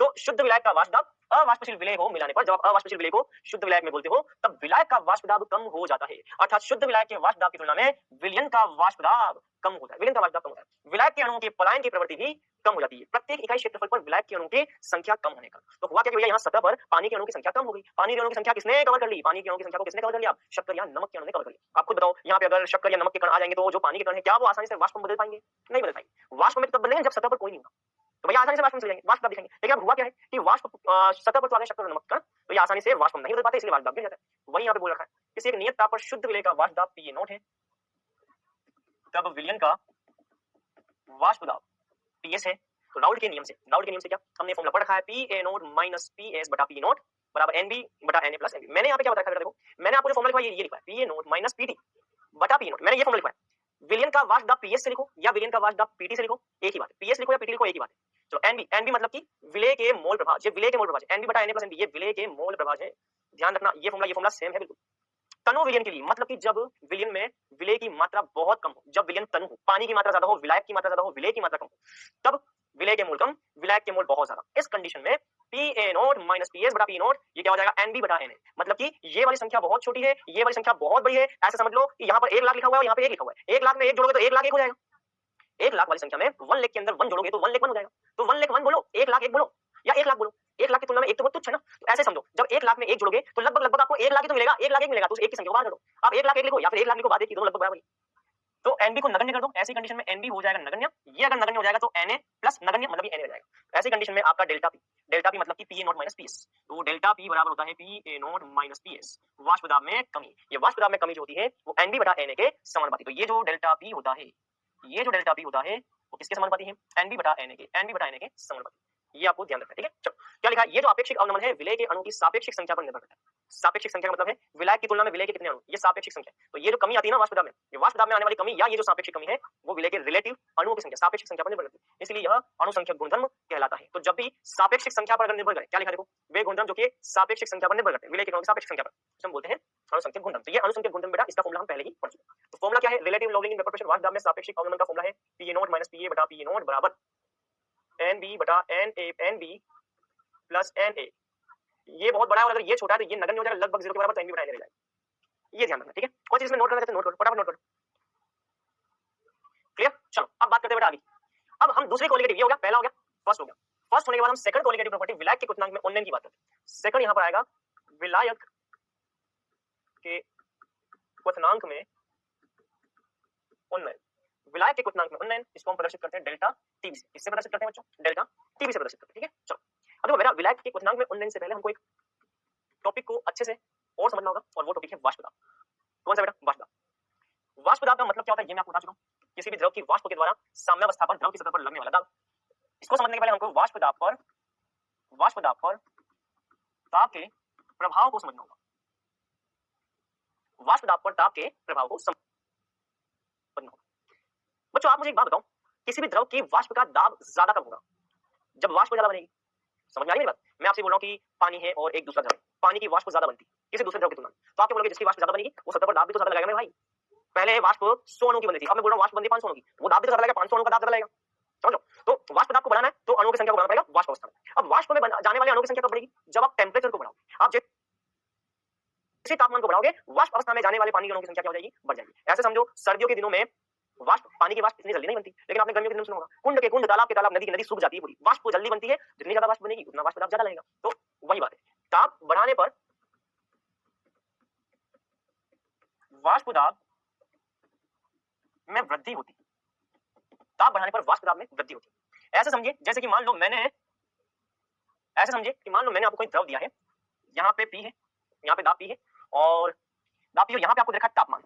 तो शुद्ध विलायक का वाष्प दाब अवाष्पशील विलय को मिलाने पर, जब आप अवाष्पशील विलय को शुद्ध विलायक में बोलते हो तब विलायक का वाष्प दाब कम हो जाता है। अर्थात शुद्ध विलायक के वाष्प दाब की तुलना में विलयन का वाष्प दाब कम होता है, विलयन का वाष्प दाब कम होता है। विलायक के अणुओं के पलायन की प्रवृत्ति भी कम हो जाती है प्रत्येक इकाई क्षेत्रफल पर विलायक के अणुओं की संख्या कम होने का। तो हुआ क्या कि भैया यहाँ सतह पर पानी के अणुओं की संख्या कम हो गई। पानी के अणुओं की संख्या किसने कवर कर ली? पानी के अणुओं की संख्या को किसने कवर कर लिया? शक्कर या नमक के अणु ने कवर कर लिया। आप खुद बताओ, यहाँ पे अगर शक्कर या नमक के कण आ जाएंगे तो जो पानी के कण है क्या वो आसानी से वाष्प में बदल पाएंगे? नहीं बदल पाएंगे। वाष्प में तब बदलेंगे जब सतह पर कोई नहीं होगा, तो भैया आसानी से वाष्प में चले जाएंगे, वाष्प दाब दिखेंगे। लेकिन अब हुआ क्या है कि वाष्प सतह पर तो आ गए शक्कर और नमक कण, तो ये आसानी से वाष्प नहीं बदल पाते, इसलिए वाष्प दाब गिर जाता है। वही यहाँ पे बोल रखा है, किसी एक नियत ताप पर शुद्ध विलय का वाष्प दाब PA0 है, तब विलयन का वाष्प दाब PS है। तो राउल्ट के नियम से क्या हमने फॉर्मूला पढ़ रखा है, PA0 - PS बटा P0 बराबर NB बटा Na प्लस NB। मैंने यहाँ पे क्या बताया, देखो मैंने आपको जो फॉर्मूला लिखा है ये लिखा है, PA0 - PT बटा P0। मैंने ये फॉर्मूला लिखा है। विलयन का वाष्प दाब PS से लिखो या विलयन का वाष्प दाब PT से लिखो, एक ही बात है। PS लिखो या PT लिखो, एक ही बात है। चलो, NB मतलब कि विलय के मोल प्रभाव, ये विलय के मोल प्रभाव है। NB बटा Na प्लस NB, ये विलय के मोल प्रभाव है। ध्यान रखना, ये फॉर्मूला सेम है बिल्कुल। तनु विलयन के लिए मतलब कि जब विलयन में विलय की मात्रा बहुत कम हो, जब विलयन तनु हो, पानी की मात्रा ज्यादा हो, विलायक की मात्रा ज्यादा हो, विलय की मात्रा कम हो, तब विलय के मोल कम, विलायक के मोल बहुत ज्यादा। इस कंडीशन में PA0 - PS बटा P0 ये क्या हो जाएगा? NB बटा Na। मतलब कि ये वाली संख्या बहुत छोटी है, ये वाली संख्या बहुत बड़ी है। ऐसे समझ लो कि यहाँ पर 1 लाख लिखा हुआ है और यहाँ पे 1 लिखा हुआ है। 1 लाख में 1 जोड़ोगे तो 1 लाख 1 हो जाएगा। 1 लाख वाली संख्या में 1 लाख के अंदर 1 जोड़ोगे तो 1 लाख 1 हो जाएगा। तो 1 लाख 1 बोलो, 1 लाख 1 बोलो या 1 लाख बोलो। 1 लाख की तुलना में 1 तो बहुत तुच्छ है ना। तो ऐसे समझो, जब 1 लाख में 1 जोड़ोगे तो लगभग आपको 1 लाख ही तो मिलेगा, 1 लाख 1 मिलेगा। तो उस 1 की संख्या को बाहर कर दो। आप 1 लाख 1 लिखो या फिर 1 लाख लिखो, बात एक ही, दोनों लगभग बराबर ही। तो NB को नगण्य कर दो। ऐसी कंडीशन में NB हो जाएगा नगण्य। ये अगर नगण्य हो जाएगा तो Na प्लस नगण्य मतलब ये Na हो जाएगा। ऐसी कंडीशन में आपका डेल्टा P मतलब कि PA0 - PS, तो डेल्टा P बराबर होता है PA0 - PS, वाष्प दाब में कमी। ये वाष्प दाब में कमी जो होती है वो NB बटा Na के समानुपाती। तो ये जो डेल्टा P होता है वो किसके समानुपाती है? NB बटा Na के समानुपाती। ये आपको ध्यान रखना है, ठीक है। चलो, क्या लिखा है? ये जो आपेक्षिक अवनमन है विलय के अणु की सापेक्षिक संख्या पर निर्भर करता है। सापेक्षिक संख्या का मतलब है विलायक की तुलना में विलय के कितने अणु, ये सापेक्षिक संख्या। तो ये जो कमी आती है ना वाष्प दाब में, ये वाष्प दाब में आने वाली कमी या ये जो सापेक्षिक कमी है वो विलय के रिलेटिव अणुओं की संख्या, सापेक्षिक संख्या पर निर्भर करती है। इसलिए यह अणुसंख्यक गुणधर्म कहलाता है। तो जब भी सापेक्षिक संख्या पर अगर निर्भर करे, क्या लिखा देखो, वे गुणधर्म जो कि सापेक्षिक संख्या पर निर्भर करते हैं, विलय के अणुओं की सापेक्षिक संख्या पर, हम बोलते हैं अणुसंख्यक गुणधर्म। तो ये अणुसंख्यक गुणधर्म बेटा इसका फॉर्मूला हम पहले ही पढ़ चुके हैं। तो फॉर्मूला क्या है? रिलेटिव लॉविंग इन वेपर प्रेशर वाष्प दाब में सापेक्षिक अवनमन का फॉर्मूला है PA0 - PA बटा PA0 बराबर NB बटा NB प्लस Na। ये बहुत बड़ा है और अगर ये छोटा है तो ये नगण्य हो जाएगा, लगभग 0 के बराबर, तो NB बटा Na रह जाएगा। ये ध्यान रखना, ठीक है। कोई चीज इसमें नोट करना चाहते हैं नोट करो, फटाफट नोट करो। क्लियर? चलो, अब बात करते हैं बेटा आगे। अब हम दूसरी कोलिगेटिव, ये हो गया, पहला हो गया, फर्स्ट हो गया। फर्स्ट होने के बाद हम सेकंड कोलिगेटिव प्रॉपर्टी विलायक के क्वथनांक में उन्नयन की बात करते हैं। सेकंड यहाँ पर आएगा विलायक के क्वथनांक में उन्नयन, विलायक के क्वथनांक में उन्नयन, इसको हम प्रदर्शित करते हैं डेल्टा टीवी से। इससे प्रदर्शित करते हैं बच्चों, डेल्टा टीवी से प्रदर्शित करते हैं। ठीक है, चलो अब देखो मेरा विलायक के क्वथनांक में उन्नयन से पहले हमको एक टॉपिक को अच्छे से और समझना होगा, और वो टॉपिक है वाष्प दाब। कौन सा बेटा? वाष्प दाब। वाष्प दाब का मतलब क्या होता है ये मैं आपको बता चुका हूं, किसी भी द्रव की वाष्प के द्वारा साम्यावस्था पर द्रव की सतह पर लगने वाला दाब। इसको समझने के पहले हमको वाष्प दाब पर ताप के प्रभाव को समझना होगा। वाष्प दाब पर ताप के प्रभाव को समझना होगा। बच्चों आप मुझे एक बात बताओ, किसी भी द्रव की वाष्प का दाब ज्यादा कब होगा? जब वाष्प ज्यादा बनेगी। समझ में आ रही है मेरी बात? मैं आपसे बोल रहा हूँ कि पानी है और एक दूसरा द्रव, पानी की वाष्प ज्यादा बनती है किसी दूसरे द्रव की तुलना में, तो आप क्या बोलोगे जिसकी वाष्प ज्यादा बनेगी वो सतह पर दाब भी तो ज्यादा लगेगा मेरे भाई। पहले वाष्प 100 अणु की बनती थी, अब मैं बोल रहा हूँ वाष्प बनती 500 अणु की, वो दाब भी तो ज्यादा लगेगा, 500 अणु का दाब ज्यादा लगेगा। समझो, तो वाष्प दाब को बढ़ाना है तो अणुओं की संख्या को बढ़ाना पड़ेगा वाष्प अवस्था में। अब वाष्प में जाने वाले अणुओं की संख्या कब बढ़ेगी? जब आप टेम्परेचर को बढ़ाओगे। आप जैसे तापमान को बढ़ाओगे वाष्प अवस्था में जाने वाले पानी के अणुओं की संख्या क्या हो जाएगी? बढ़ जाएगी। ऐसे समझो सर्दियों के दिनों में वाष्प, पानी की वाष्प इतनी जल्दी नहीं बनती, लेकिन आपने गर्मियों के दिनों में सुना होगा कुंड के कुंड, तालाब के तालाब, नदी की नदी सूख जाती है पूरी, वाष्प जल्दी बनती है, जितनी ज्यादा वाष्प बनेगी उतना वाष्प दाब ज्यादा लगेगा। तो वही बात है, ताप बढ़ाने पर वाष्प दाब में वृद्धि होती है, ताप बढ़ाने पर वाष्प दाब में वृद्धि होती है। ऐसे समझिए जैसे कि मान लो मैंने आपको कोई द्रव दिया है, यहाँ पे पी है, यहाँ पे दाब पी है, और दाब पी, यहाँ पे आपको देखा तापमान,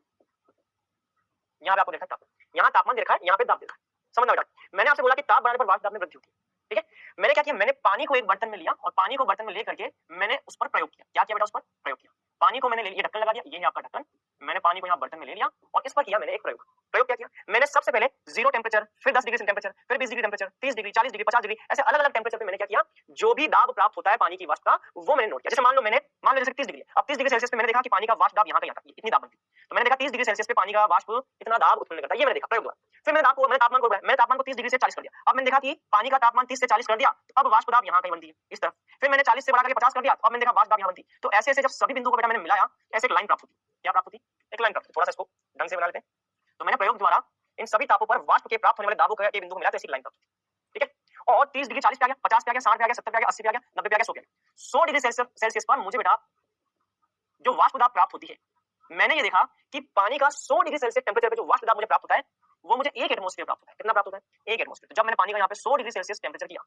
यहाँ पे आपको देखा तापमान, यहाँ तापमान देखा है, यहाँ पे दाब देखा है। समझना बेटा, मैंने आपसे बोला कि ताप बढ़ाने पर वाष्प दाब में वृद्धि होती है। ठीक है, मैंने क्या किया, मैंने पानी को एक बर्तन में लिया और पानी को बर्तन में लेकर के मैंने उस पर प्रयोग किया। क्या किया बेटा? उस पर प्रयोग किया। पानी को मैंने ले लिया, ढक्कन लगा दिया, ये है आपका ढक्कन, मैंने पानी को यहाँ बर्तन में ले लिया और इस पर किया मैंने एक प्रयोग। प्रयोग क्या किया मैंने? सबसे पहले 0 टेम्परेचर, फिर 10 डिग्री टेम्परेचर, फिर 20 degree temperature, 30 degree, 40 degree, 50 degree, ऐसे अलग अलग टेम्परेचर पे मैंने क्या किया, जो भी दाब प्राप्त होता है पानी की वाष्प का वो मैंने नोट किया। जैसे मान लो जैसे 30 डिग्री, अब 30 डिग्री सेल्सियस पे मैंने देखा कि पानी का वाष्प दाब यहाँ का यहाँ इतनी दाब बनती, तो मैंने देखा 30 डिग्री सेल्सियस पे पानी का वाष्प इतना दाब उत्पन्न करता है, ये मैंने देखा प्रयोग द्वारा। फिर मैंने तापमान को बढ़ाया, मैंने तापमान को 30 डिग्री से 40 कर दिया। अब मैंने देखा कि पानी का तापमान 30 से 40 कर दिया, तो अब वाष्प दाब यहाँ कहीं बनती है इस तरफ। फिर मैंने 40 से बढ़ा करके 50 कर दिया, तो अब मैंने देखा वाष्प दाब यहाँ बनती। तो ऐसे ऐसे जब सभी बिंदुओं को बेटा मैंने मिलाया, ऐसे एक लाइन प्राप्त होती। क्या प्राप्त होती? एक लाइन प्राप्त। थोड़ा सा इसको ढंग से बना लेते हैं। तो मैंने प्रयोग द्वारा इन सभी तापों पर वाष्प के प्राप्त होने वाले दाबों के बिंदु को मिला तो ऐसी लाइन प्राप्त होती। ठीक है, और 30 डिग्री 40 पे आ गया, 50 पे आ गया, 60 पे आ गया, 70 पे आ गया, 80 पे आ गया, 90 पे आ गया, 100 पे आ गया। 100 डिग्री सेल्सियस पर मुझे बेटा जो वाष्प दाब प्राप्त होती है, मैंने ये देखा कि पानी का 100 डिग्री सेल्सियस टेम्परेचर पे जो वाष्प दाब मुझे प्राप्त होता है वो मुझे 1 एटमॉस्फेयर प्राप्त होता है। कितना प्राप्त होता है? 1 एटमॉस्फेयर। तो जब मैंने पानी का यहाँ पे 100 डिग्री सेल्सियस टेम्परेचर किया,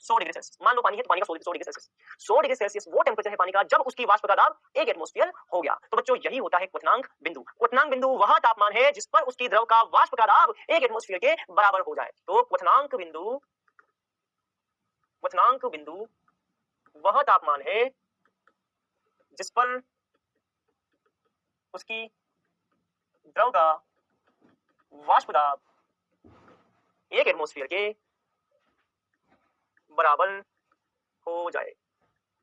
100 डिग्री सेल्सियस मान लो पानी है, तो पानी का 100 डिग्री सेल्सियस, 100 डिग्री सेल्सियस वो टेम्परेचर है पानी का जब उसकी वाष्प का दाब 1 एटमॉस्फेयर हो गया। तो बच्चों यही होता है क्वथनांक बिंदु। क्वथनांक बिंदु वह तापमान है जिस पर उसकी द्रव का वाष्प का दाब 1 एटमॉस्फेयर के बराबर हो जाए। तो क्वथनांक बिंदु वह तापमान है जिस पर उसकी द्रव का वाष्प दाब 1 एटमॉस्फेयर के बराबर हो जाए।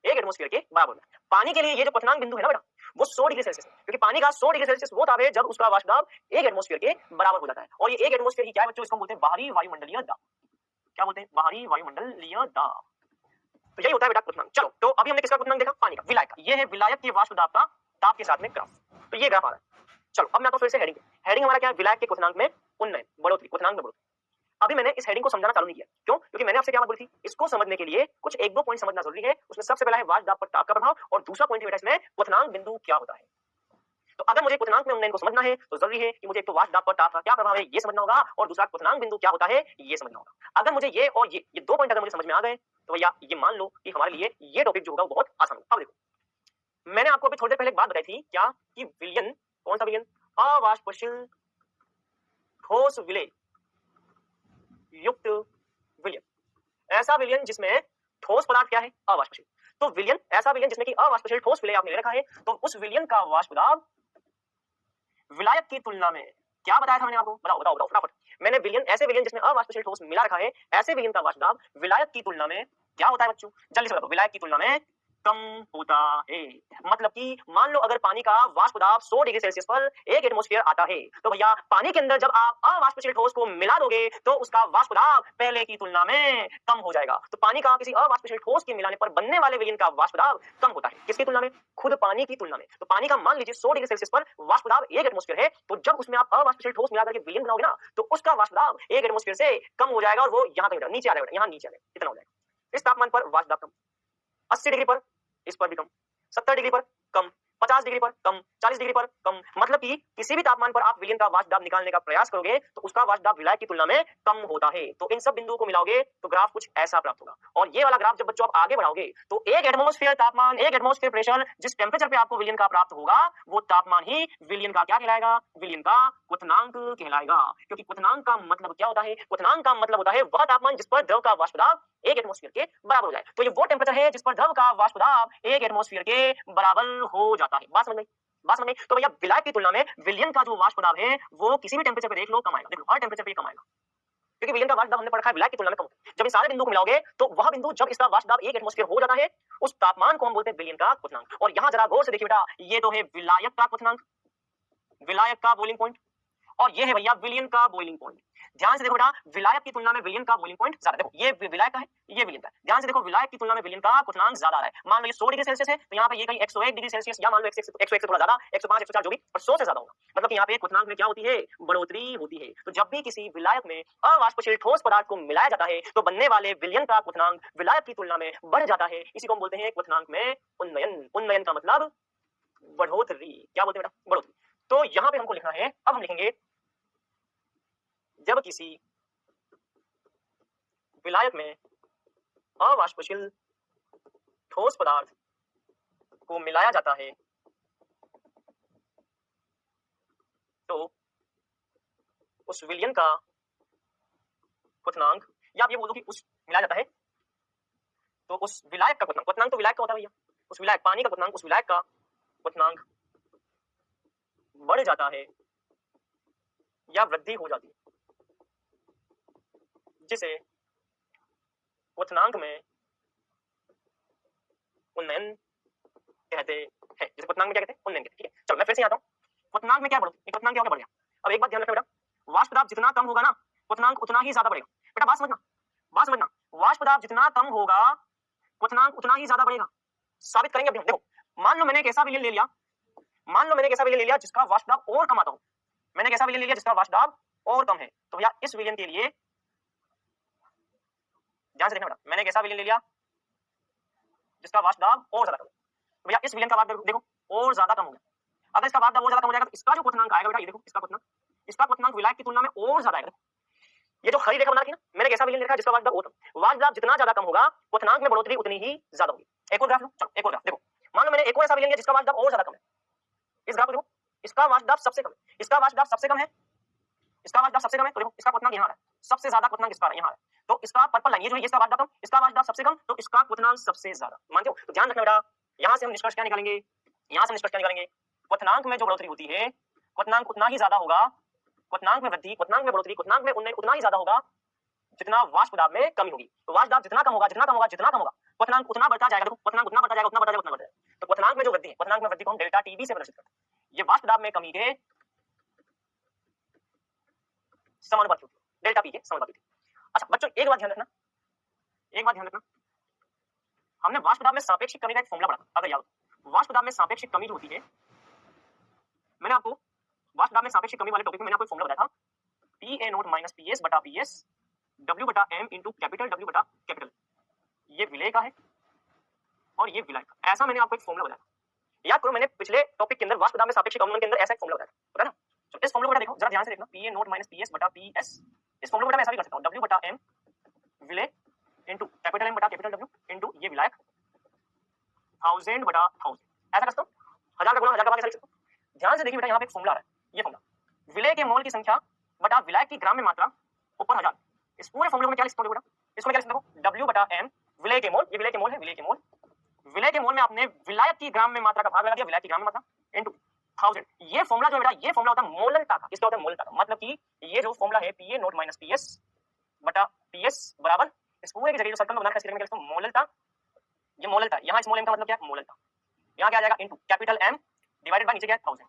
1 एटमॉस्फेयर के बराबर। पानी के लिए ये जो क्वथनांक बिंदु है ना बेटा वो 100 डिग्री सेल्सियस है, क्योंकि पानी का 100 डिग्री सेल्सियस वो ताप है जब उसका वाष्प दाब 1 एटमॉस्फेयर के बराबर हो जाता है। और ये 1 एटमॉस्फेयर की क्या है बच्चों? इसको बोलते हैं बाहरी वायुमंडलीय दाब। क्या बोलते हैं? बाहरी वायुमंडलीय दाब। तो यही होता है बेटा क्वथनांक। चलो तो अभी हमने किसका क्वथनांक देखा? पानी का, विलायक का। ये है विलायक के वाष्प दाब का ताप के साथ में ग्राफ। तो ये ग्राफ आ रहा है। चलो अब मैं तो फिर से हेडिंग हमारा क्या है? विलायक के क्वथनांक में उन्नयन, बढ़ोतरी, क्वथनांक में बढ़ोतरी। अभी मैंने इस हेडिंग को समझाना चालू नहीं किया। क्यों? क्योंकि मैंने आपसे क्या बात बोली थी, इसको समझने के लिए कुछ एक दो पॉइंट समझना जरूरी है। उसमें सबसे पहला है वाष्प दाब पर ताप का प्रभाव, और दूसरा पॉइंट है बेटा इसमें क्वथनांक बिंदु क्या होता है। तो अगर मुझे क्वथनांक में उन्नयन को समझना है तो जरूरी है कि मुझे एक तो वाष्प दाब पर ताप का क्या प्रभाव है ये समझना होगा, और दूसरा क्वथनांक बिंदु क्या होता है ये समझना होगा। अगर मुझे ये और ये दो पॉइंट अगर मुझे समझ में आ गए तो भैया ये मान लो कि हमारे लिए ये टॉपिक जो होगा वो बहुत आसान होगा। अब देखो मैंने आपको अभी थोड़ी देर पहले एक बात बताई थी, क्या कि विलयन, कौन सा विलयन? अवाष्पशील ठोस विलय युक्त विलयन, ऐसा विलयन जिसमें ठोस पदार्थ क्या है? अवाष्पशील। तो विलयन, ऐसा विलयन जिसमें कि अवाष्पशील ठोस विलय आपने ले रखा है, तो उस विलयन का वाष्प दाब विलायक की तुलना में क्या बताया था मैंने आपको? बताओ फटाफट। मैंने विलयन, ऐसे विलयन जिसमें अवाष्पशील ठोस मिला रखा है, ऐसे विलयन का वाष्प दाब विलायक की तुलना में क्या होता है बच्चों? जल्दी से बताओ। विलायक की तुलना में कम होता है। मतलब कि मान लो अगर पानी का वाष्प दाब 100 डिग्री सेल्सियस पर 1 एटमॉस्फेयर आता है, तो भैया पानी के अंदर जब आप अवाष्पशील ठोस को मिला दोगे तो उसका वाष्प दाब पहले की तुलना में कम हो जाएगा। तो पानी का किसी अवाष्पशील ठोस के मिलाने पर बनने वाले विलयन का वाष्प दाब कम होता है। किसकी तुलना में? खुद पानी की तुलना में। तो पानी का मान लीजिए 100 डिग्री सेल्सियस पर वाष्प दाब 1 एटमॉस्फेयर है, तो जब उसमें आप अवाष्पशील ठोस मिला करके विलयन बनाओगे ना, तो उसका वाष्प दाब 1 एटमॉस्फेयर से कम हो जाएगा, और वो यहाँ तक नीचे आ जाएगा, यहाँ नीचे आ जाएगा, इतना हो जाएगा। इस तापमान पर वाष्प दाब कम, 80 डिग्री पर इस पर भी कम, 70 डिग्री पर कम, 50 डिग्री पर कम, 40 डिग्री पर कम, मतलब कि किसी भी तापमान पर आप विलयन का वाष्प दाब निकालने का प्रयास करोगे तो उसका वाष्प दाब विलायक की तुलना में कम होता है। तो इन सब बिंदुओं को मिलाओगे तो ग्राफ कुछ ऐसा प्राप्त होगा। और ये वाला ग्राफ जब बच्चों आप आगे बढ़ाओगे तो एक एटमॉस्फेयर तापमान, एक एटमॉस्फेयर प्रेशर जिस टेम्परेचर पे आपको विलयन का प्राप्त होगा वो तापमान ही विलयन का क्या कहलाएगा, विलयन का क्वथनांक कहलाएगा। क्योंकि क्वथनांक का मतलब क्या होता है, क्वथनांक का मतलब होता है वह तापमान जिस पर द्रव का वाष्प दाब एक एटमॉस्फेयर के बराबर हो जाए। तो ये वो टेम्परेचर है जिस पर द्रव का वाष्प दाब एक एटमॉस्फेयर के बराबर हो जाता है। बात समझ में, बात समझ में। तो भैया विलायक की तुलना में विलयन का जो वाष्प दाब है वो किसी भी टेम्परेचर पे देख लो कम आएगा, देख लो हर टेम्परेचर पे कम आएगा, क्योंकि विलयन का वाष्प दाब हमने पढ़ा है विलायक की तुलना में कम होता है। जब इन सारे बिंदु को मिलाओगे तो वह बिंदु जब इसका वाष्प दाब एक एटमॉस्फेयर हो जाता है उस तापमान को हम बोलते हैं विलयन का क्वथनांक। और यहां जरा गौर से देखिए बेटा, ये तो है विलायक का क्वथनांक, विलायक का बॉइलिंग पॉइंट, और ये है भैया विलयन का बॉइलिंग पॉइंट। ध्यान से देखो बेटा, विलायक की तुलना में विलयन का बॉइलिंग पॉइंट ज्यादा, देखो ये विलायक का है, ये विलयन का है। ध्यान से देखो, विलायक की तुलना में विलयन का क्वथनांक ज्यादा आ रहा है। मान लो ये 100 डिग्री सेल्सियस है तो यहाँ पे ये कहीं 101 डिग्री सेल्सियस, या मान लो 101 से थोड़ा ज्यादा, 105 104 जो भी, और 100 से ज्यादा होगा, मतलब कि यहाँ पे क्वथनांक में क्या होती है, बढ़ोतरी होती है। तो जब भी किसी विलायक में अवाष्पशील ठोस पदार्थ को मिलाया जाता है तो बनने वाले विलयन का क्वथनांक विलायक की तुलना में बढ़ जाता है। इसी को हम बोलते हैं क्वथनांक में उन्नयन। उन्नयन का मतलब बढ़ोतरी, क्या बोलते हैं बेटा, बढ़ोतरी। तो यहाँ पे हमको लिखना है, अब हम लिखेंगे जब किसी विलायक में अवाष्पशील ठोस पदार्थ को मिलाया जाता है तो उस विलयन का क्वथनांक, या आप ये बोलो कि उस मिलाया जाता है तो उस विलायक का क्वथनांक, क्वथनांक तो विलायक का होता है भैया, उस विलायक पानी का क्वथनांक, उस विलायक का क्वथनांक बढ़ जाता है या वृद्धि हो जाती है, जिसे क्वथनांक में उन्नयन कहते हैं। जिसे क्वथनांक में क्या कहते हैं, उन्नयन कहते हैं। ठीक है, चलो मैं फिर से आता हूँ, क्वथनांक में क्या बढ़ो, क्वथनांक क्या हो गया, बढ़ गया। अब एक बात ध्यान रखना बेटा, वाष्प दाब जितना कम होगा ना क्वथनांक उतना ही ज्यादा बढ़ेगा। बेटा बात समझना, बात समझना, वाष्प दाब जितना कम होगा क्वथनांक उतना ही ज्यादा बढ़ेगा। साबित करेंगे अभी हम। देखो, मान लो मैंने एक ऐसा विलयन ले लिया, मान लो मैंने एक ऐसा विलयन ले लिया जिसका वाष्प दाब और कम आता हो, मैंने एक ऐसा विलयन ले लिया जिसका वाष्प दाब और कम है, तो भैया इस विलयन के लिए ध्यान से देखना बेटा, मैंने एक ऐसा विलयन ले लिया जिसका वाष्प दाब और ज्यादा कम है, तो भैया इस विलयन का वाष्प दाब देखो और ज्यादा कम हो गया। अगर इसका वाष्प दाब और ज्यादा कम हो जाएगा तो इसका जो क्वथनांक आएगा बेटा, ये देखो इसका क्वथनांक विलायक की तुलना में और ज्यादा आएगा। ये जो हरी रेखा बना रखी है ना, मैंने एक ऐसा विलयन लिखा जिसका वाष्प दाब और कम, वाष्प दाब जितना ज्यादा कम होगा क्वथनांक में बढ़ोतरी उतनी ही ज्यादा होगी। एक और ग्राफ लो, चलो एक और ग्राफ देखो, मान लो मैंने एक और ऐसा विलयन लिया जिसका वाष्प दाब और ज्यादा कम है, इस ग्राफ को देखो, इसका वाष्प दाब सबसे कम है, इसका वाष्प दाब सबसे कम है, इसका वाष्प दाब सबसे कम है, तो देखो इसका क्वथनांक यहाँ आ रहा है, सबसे ज्यादा क्वथनांक इसका यहाँ आ रहा है, तो इसका पर्पल लाइन ये जो है इसका वाष्प दाब कम, इसका वाष्प दाब सबसे कम, तो इसका क्वथनांक सबसे ज्यादा। मानते हो? तो ध्यान रखना बेटा, यहाँ से हम निष्कर्ष क्या निकालेंगे, यहाँ से निष्कर्ष क्या निकालेंगे, क्वथनांक में जो बढ़ोतरी होती है क्वथनांक उतना ही ज्यादा होगा, क्वथनांक में वृद्धि, क्वथनांक में बढ़ोतरी, क्वथनांक में उन्नयन उतना ही ज्यादा होगा जितना वाष्प दाब में कमी होगी। तो वाष्प दाब जितना कम होगा, जितना कम होगा, जितना कम होगा, क्वथनांक उतना बढ़ता जाएगा। देखो क्वथनांक उतना बढ़ता जाएगा, उतना बढ़ता जाएगा, उतना बढ़ता जाएगा। तो क्वथनांक में जो वृद्धि है, क्वथनांक में वृद्धि को हम डेल्टा टीबी से प्रदर्शित करते हैं। ये वाष्प दाब में कमी के समानुपाती होती है, डेल्टा पी के समानुपाती होती है। अच्छा बच्चों एक बात ध्यान रखना, एक बात ध्यान रखना, हमने वाष्प दाब में सापेक्षिक कमी का एक फॉर्मूला पढ़ा, अगर याद हो, वाष्प दाब में सापेक्षिक कमी जो होती है, मैंने आपको वाष्प दाब में सापेक्षिक कमी वाले टॉपिक में मैंने आपको एक फॉर्मूला बताया था, PA नोट माइनस PS बटा PS W बटा M इंटू कैपिटल W बटा कैपिटल, ये विलय का है और ये विलायक का, ऐसा मैंने आपको एक फॉर्मूला बताया। याद करो, मैंने पिछले टॉपिक के अंदर वाष्प दाब में सापेक्षिक अवमंदन के अंदर ऐसा एक फॉर्मूला बताया था ना। तो इस फॉर्मूला को देखो जरा ध्यान से देखना, PA नोट माइनस PS बटा PS, इस फॉर्मूला को मैं ऐसा भी कर सकता हूं, W बटा M विलय इंटू कैपिटल M बटा कैपिटल W इंटू ये विलायक 1000 बटा 1000, ऐसा कर सकता हूं, 1000 का गुणा 1000 का भाग, ऐसा लिख सकता हूं। ध्यान से देखिए बेटा, यहाँ पे एक फॉर्मूला आ रहा है, ये फॉर्मूला विलय के मोल की संख्या बटा विलायक की ग्राम में मात्रा ऊपर 1000, इस पूरे फॉर्मूले में क्या लिख सकते हो बेटा, इसमें क्या लिख सकते हो, W बटा M विलय के मोल, ये विलय के मोल है, विलय के मोल, विलय के मोल में आपने विलायक की ग्राम में मात्रा का भाग लगा दिया, विलायक की ग्राम में मात्रा इनटू 1000। ये फॉर्मूला जो है बेटा, ये फॉर्मूला होता है मोललता का, इसका होता है मोललता का, मतलब कि ये जो फॉर्मूला है PA नोट माइनस PS बटा PS बराबर इस पूरे की जगह जो सर्कल में बना है इसके में मोललता, ये मोललता, यहाँ स्मॉल m का मतलब क्या है, मोललता, यहाँ क्या आ जाएगा into capital M divided by नीचे क्या है 1000।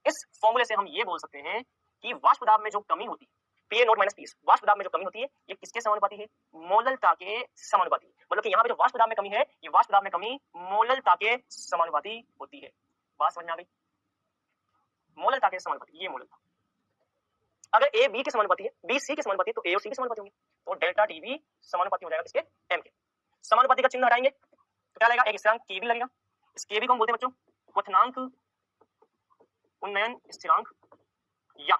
इस फॉर्मूले से हम ये बोल सकते हैं कि वाष्प दाब में जो कमी होती है PA नोट माइनस PS, वाष्प दाब में जो कमी होती है ये किसके समानुपाती है, मोललता के समानुपाती। मतलब कि यहाँ पे जो वाष्प दाब में कमी है, ये वाष्प दाब में कमी मोललता के समानुपाती होती है। बात समझ में आ गई, मोललता के समानुपाती, ये मोललता। अगर A B के समानुपाती है, B C के समानुपाती है, तो A और C के समानुपाती होंगे, तो डेल्टा TB समानुपाती हो जाएगा किसके, M के। समानुपाती का चिन्ह हटाएंगे तो क्या लगेगा, एक स्थिरांक KB लगेगा, इस KB को हम बोलते हैं बच्चों क्वथनांक उन्नयन स्थिरांक या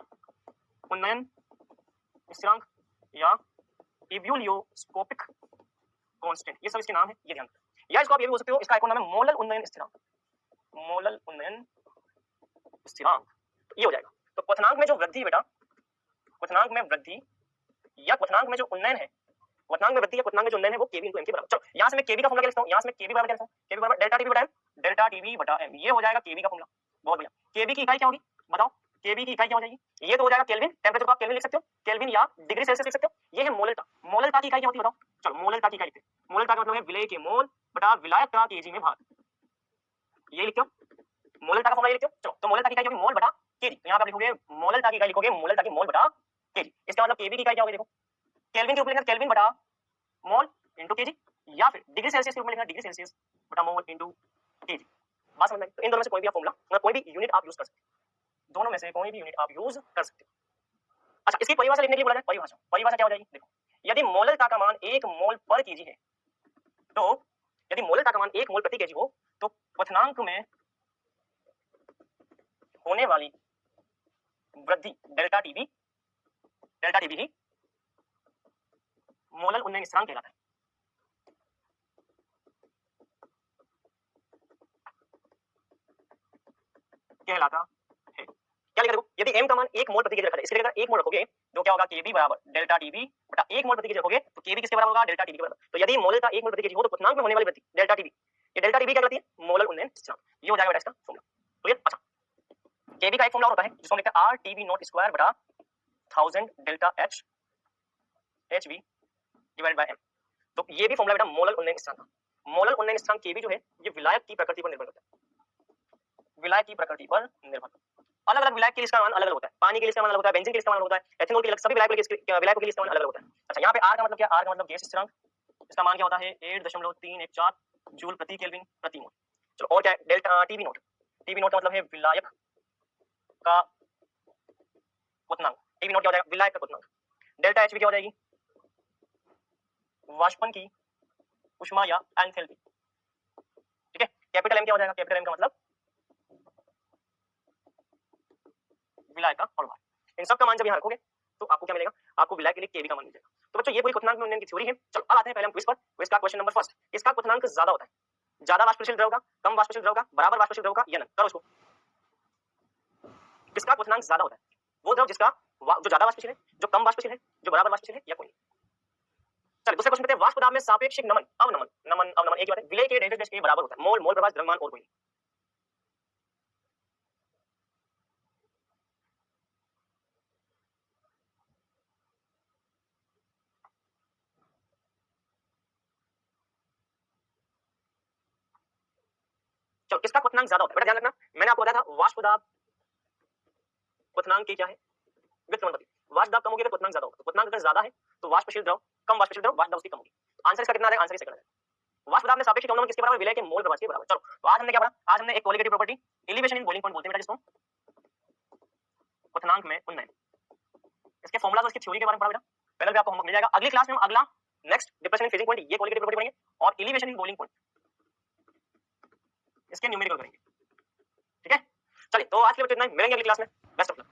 उन्नयन स्थिरांक या इब्यूलियोस्कोपिक कांस्टेंट, ये सब इसके नाम है, ये ध्यान रखना। या इसको आप ये भी बोल सकते हो, इसका एक और नाम है मोलल उन्नयन स्थिरांक, मोलल उन्नयन स्थिरांक, ये हो जाएगा। तो क्वथनांक में जो वृद्धि बेटा, क्वथनांक में वृद्धि या क्वथनांक में जो उन्नयन है, क्वथनांक में वृद्धि या क्वथनांक में जो उन्नयन है वो केवी इनटू एम के बराबर। चलो यहाँ से मैं केवी का फॉर्मूला क्या लिखता हूँ, यहाँ से मैं केवी बराबर क्या लिखता हूँ, केवी बराबर डेल्टा टीवी बटा एम, डेल्टा टीवी बटा एम, ये हो जाएगा केवी का फॉर्मूला। बहुत बढ़िया। केवी की इकाई क्या होगी बताओ, केवी की इकाई क्या हो जाएगी, ये तो हो जाएगा केल्विन, टेम्परेचर को आप केल्विन लिख सकते हो, केल्विन या डिग्री सेल्सियस लिख सकते हो। ये है मोललता, मोललता की इकाई क्या होती है बताओ, चलो मोललता की इकाई लिखते हैं। मोललता का मतलब है विलय के मोल बटा विलायक का केजी में भाग, ये लिखते हो, मोललता का फॉर्मूला ये लिखते हो। चलो तो मोललता की इकाई होगी मोल बटा केजी, तो यहाँ पे लिखोगे मोललता की इकाई लिखोगे मोललता की मोल बटा केजी। इसका मतलब केवी की इकाई क्या होगी देखो, केल्विन के रूप में लिखना केल्विन बटा मोल इनटू केजी, या फिर डिग्री सेल्सियस के रूप में लिखना डिग्री सेल्सियस बटा मोल इनटू केजी। बात समझ में आई? तो इन दोनों में से कोई भी आप फॉर्मूला मतलब कोई भी यूनिट आप यूज कर सकते हो, दोनों में से कोई भी यूनिट आप यूज कर सकते हो। अच्छा, इसकी परिभाषा लिखने के लिए बोला जाए, परिभाषा, परिभाषा क्या हो जाएगी देखो, यदि मोललता का मान 1 मोल पर केजी है, तो यदि मोललता का मान 1 मोल प्रति केजी हो, तो क्वथनांक में होने वाली वृद्धि डेल्टा टीवी ही मोलल उन्नयन स्थिरांक कहलाता है। कहलाता है, क्या लिखा देखो, यदि m का मान 1 मोल प्रति केजी रखा है, इसके लिए अगर 1 मोल रखोगे तो क्या होगा, kb बराबर डेल्टा टीवी बटा 1 मोल प्रति केजी रखोगे तो kb किसके बराबर होगा, डेल्टा टीवी के बराबर। तो यदि मोललता 1 मोल प्रति केजी हो तो क्वथनांक में होने वाली वृद्धि डेल्टा टीवी, ये डेल्टा टीवी क्या कहलाती है, मोलल उन्नयन स्थिरांक, ये हो जाएगा बेटा इसका फॉर्मूला। तो ये अच्छा, kb का एक फॉर्मूला होता है जिसको हम लिखते हैं rtv नॉट स्क्वायर बटा 1000 delta h hv divide by m। तो ये भी फॉर्मूला बेटा मोलल उन्नयन स्थिरांक, मोलल उन्नयन स्थिरांक kb जो है ये विलायक की प्रकृति पर निर्भर करता है, विलायक की प्रकृति पर निर्भर। अलग अलग विलायक के लिए इसका मान अलग अलग होता है, पानी के लिए इसका मान अलग होता है, बेंजीन के लिए इसका मान अलग होता है, एथेनॉल के लिए, सभी विलायकों के लिए इसका मान अलग अलग होता है। अच्छा, यहाँ पे r का मतलब क्या, r का मतलब गैस स्थिरांक, इसका मान क्या होता है 8.314 जूल प्रति केल्विन प्रति मोल। चलो और क्या है, delta TV not, TV not का मतलब है विलायक का क्वथनांक, टीवी नॉट क्या हो जाएगा, विलायक का क्वथनांक। डेल्टा एचवी क्या हो जाएगी, वाष्पन की ऊष्मा या एंथैल्पी, ठीक है। कैपिटल एम क्या हो जाएगा, कैपिटल एम का मतलब विलायक का अनुभार। इन सब का मान जब यहाँ रखोगे तो आपको क्या मिलेगा, आपको विलायक के लिए केवी का मान मिलेगा। तो बच्चों ये पूरी क्वथनांक में उन्नयन की थ्योरी है। चलो अब आते हैं पहले हम क्विज पर। क्विज का क्वेश्चन नंबर फर्स्ट, इसका क्वथनांक ज्यादा होता है, ज्यादा वाष्पशील द्रव का, कम वाष्पशील द्रव का, बराबर वाष्पशील द्रव का या नहीं, करो इसको। किसका क्वथनांक ज्यादा होता है, वो द्रव जिसका जो ज्यादा वाष्पशील है, जो कम वाष्पशील है, जो बराबर वाष्पशील है या कोई नहीं। चलिए दूसरे क्वेश्चन पे, वाष्प दाब में सापेक्षिक नमन अवनमन, नमन अवनमन एक ही बात है, विलय के डेल्टा टेस्ट के बराबर होता है, मोल मोल प्रभाव द्रव्यमान और कोई नहीं। चलो किसका क्वथनांक ज्यादा होता है बेटा, ध्यान रखना, मैंने आपको बताया था वाष्प दाब क्वथनांक के क्या है, व्युत्क्रमण। वाष्प दाब कम होगी तो क्वथनांक ज्यादा होगा, तो क्वथनांक अगर ज्यादा है तो वाष्पशील द्रव कम, वाष्पशील द्रव वाष्प दाब उसकी कम होगी। आंसर इसका कितना है, आंसर इसका कितना है, वाष्प दाब में सापेक्षिक अवनमन किसके बराबर, विलय के मोल प्रभाव के बराबर। चलो तो आज हमने क्या पढ़ा, आज हमने एक qualitative property elevation in boiling point बोलते हैं बेटा जिसको, क्वथनांक में उन्नयन, इसके फॉर्मूला और इसकी थ्योरी के बारे में पढ़ा बेटा, पहले भी आपको होमवर्क मिल जाएगा। अगली क्लास में हम अगला next depression in freezing point ये क्वालिटेटिव प्रॉपर्टी पढ़ेंगे, और एलिवेशन इन बॉइलिंग पॉइंट इसके न्यूमेरिकल करेंगे, ठीक है। चलिए तो आज के लिए इतना ही, मिलेंगे अगली क्लास में, बेस्ट ऑफ लक।